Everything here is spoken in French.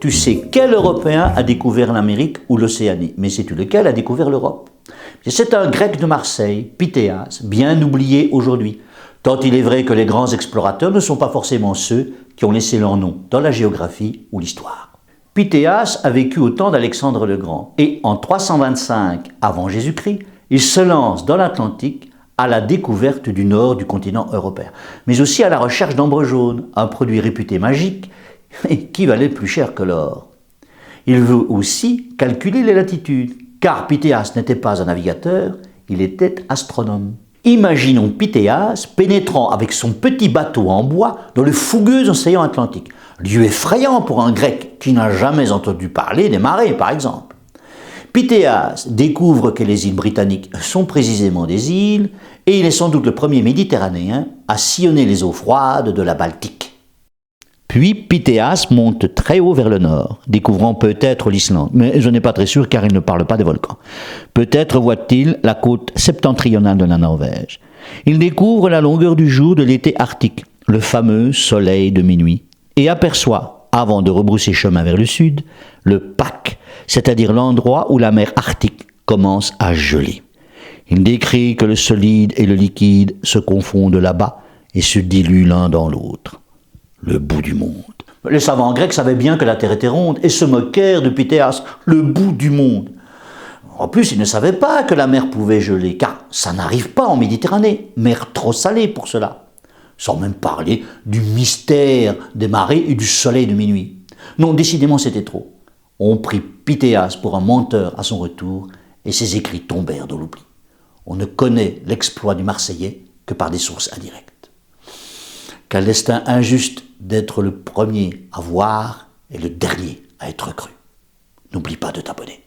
tu sais quel Européen a découvert l'Amérique ou l'Océanie, mais sais-tu lequel a découvert l'Europe? C'est un Grec de Marseille, Pythéas, bien oublié aujourd'hui, tant il est vrai que les grands explorateurs ne sont pas forcément ceux qui ont laissé leur nom dans la géographie ou l'histoire. Pythéas a vécu au temps d'Alexandre le Grand, et en 325 avant Jésus-Christ, il se lance dans l'Atlantique à la découverte du nord du continent européen, mais aussi à la recherche d'ambre jaune, un produit réputé magique et qui valait plus cher que l'or. Il veut aussi calculer les latitudes, car Pythéas n'était pas un navigateur, il était astronome. Imaginons Pythéas pénétrant avec son petit bateau en bois dans le fougueux océan Atlantique, lieu effrayant pour un Grec qui n'a jamais entendu parler des marées, par exemple. Pythéas découvre que les îles britanniques sont précisément des îles, et il est sans doute le premier Méditerranéen à sillonner les eaux froides de la Baltique. Puis Pythéas monte très haut vers le nord, découvrant peut-être l'Islande, mais je n'ai pas très sûr car il ne parle pas des volcans. Peut-être voit-il la côte septentrionale de la Norvège. Il découvre la longueur du jour de l'été arctique, le fameux soleil de minuit, et aperçoit, avant de rebrousser chemin vers le sud, le Pac, c'est-à-dire l'endroit où la mer Arctique commence à geler. Il décrit que le solide et le liquide se confondent là-bas et se diluent l'un dans l'autre. Le bout du monde. Les savants grecs savaient bien que la Terre était ronde et se moquèrent de Pythéas, le bout du monde. En plus, ils ne savaient pas que la mer pouvait geler, car ça n'arrive pas en Méditerranée, mer trop salée pour cela. Sans même parler du mystère des marées et du soleil de minuit. Non, décidément, c'était trop. On prit Pythéas pour un menteur à son retour, et ses écrits tombèrent dans l'oubli. On ne connaît l'exploit du Marseillais que par des sources indirectes. Quel destin injuste d'être le premier à voir et le dernier à être cru. N'oublie pas de t'abonner.